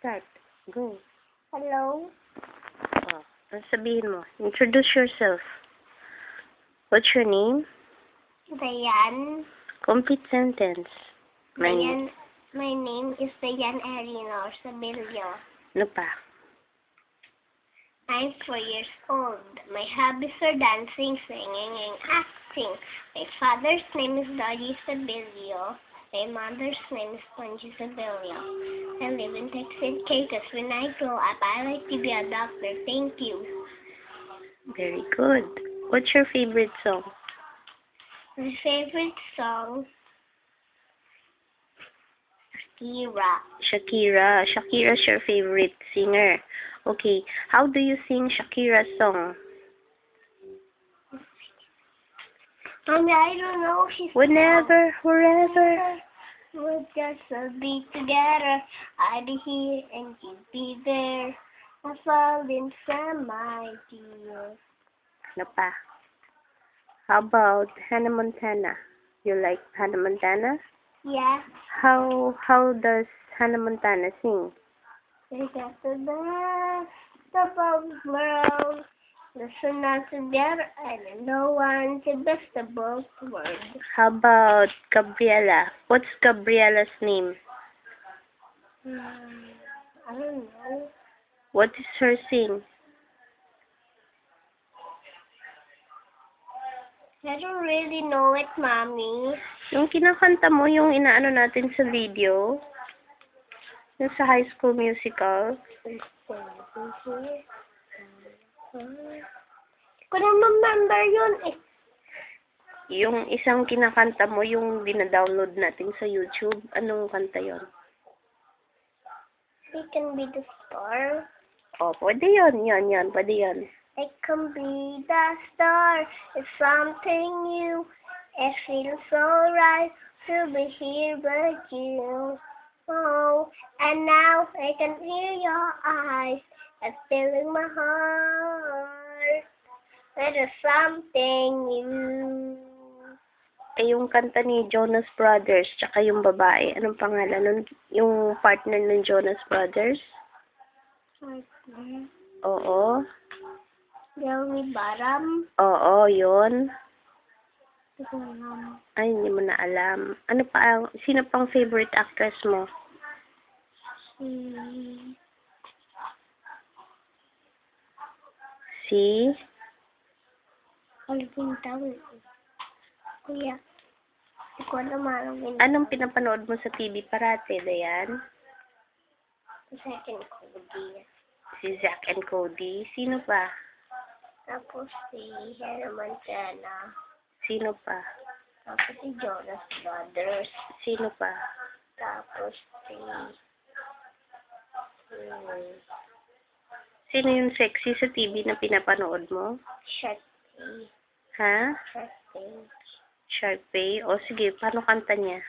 Start. Go. Hello? Oh, ano sabihin mo? Introduce yourself. What's your name? Dayan. Complete sentence. Dayan. My name is Dayan Elinor Sabilio. Ano pa? I'm 4 years old. My hobbies are dancing, singing, and acting. My father's name is Dodgy Sabilio. My mother's name is Spongy Sabilio. I live in Texas, Kansas. When I grow up, I like to be a doctor. Thank you. Very good. What's your favorite song? My favorite song, Shakira. Shakira. Shakira's your favorite singer. Okay. How do you sing Shakira's song? Mommy, I don't know. Whenever, wherever. We'll just be together. I'd be here and you'd be there. I fall inside my dear. Ano pa? How about Hannah Montana? You like Hannah Montana? Yeah. How does Hannah Montana sing? We got the best of both worlds. Listen not together and no one the best of both worlds. How about Gabriella? What's Gabriella's name? I don't know. What is her sing? I don't really know it, Mommy. Yung kinakanta mo, yung inaano natin sa video, yung sa High School Musical. Ko na remember yun eh. Yung isang kinakanta mo, yung dina-download natin sa YouTube, anong kanta yon? It can be the star. Oh, pwede yun, pwede yun. It can be the star. It's something new. It feels so right to be here with you. Oh, and now I can hear your eyes and filling my heart. It is something new. Eh, yung kanta ni Jonas Brothers, tsaka yung babae, anong pangalan nun? Yung partner ng Jonas Brothers? Oo. Yummy Baram. Oo, yun. Ay, hindi mo na alam. Ano pa, sino pang favorite actress mo? Si? Alvin Tawin. Kuya. Hindi ko alam Alvin. Anong pinapanood mo sa TV parate, Dayan? Second Cody. Si Zack and Cody. Sino pa? Tapos si Hannah Montana. Sino pa? Tapos si Jonas Brothers. Sino pa? Tapos si... Sino yung sexy sa TV na pinapanood mo? Sharpay. Ha? Sharpay. Sharpay? O sige, paano kanta niya?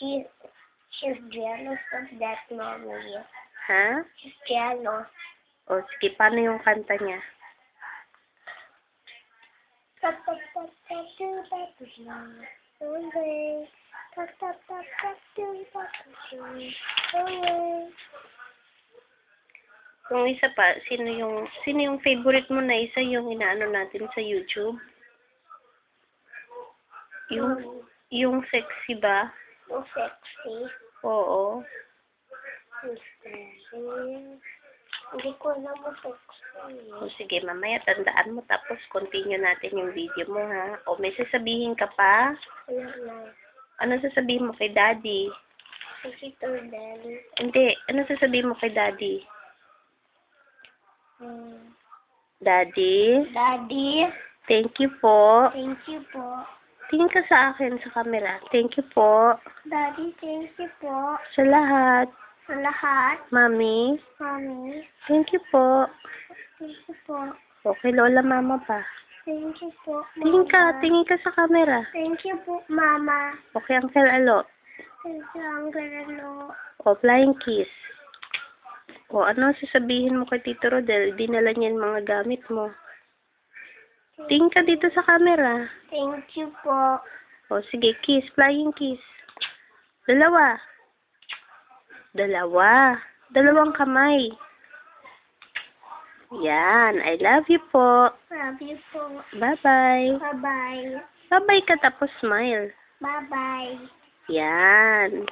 She's jealous of that mommy. Ha? She's jealous. O sige, paano yung kanta niya? Kung isa pa, sino yung favorite mo na isa yung inaano natin sa YouTube? Yung sexy ba? Yung sexy. Oo. Hindi ko alam mo sexy. O sige, mamaya tandaan mo tapos continue natin yung video mo, ha? O may sasabihin ka pa? Wala na. Ano sasabihin mo kay Daddy? Si Tordel. Hindi, ano sasabihin mo kay Daddy? Daddy? Daddy, Thank you po. thank you po. Tingin ka sa akin sa camera. Thank you po. Daddy, thank you po. Sa lahat. Sa lahat. Mami, Mommy, thank you po. thank you po. Okay, Lola, Mama pa. Thank you po, Tingin ka sa camera. Thank you po, Mama. Okay, Uncle Alo. Thank you, Uncle Ano. O, flying kiss. O, ano sasabihin mo kay Tito Rodel? Dinala niya yung mga gamit mo. Tingin ka dito sa camera. Thank you po. O, sige, kiss. Flying kiss. Dalawa. Dalawa. Dalawang kamay. Yan. I love you po. Love you po. Bye-bye. Bye-bye. Bye-bye ka tapos smile. Bye-bye. Yan.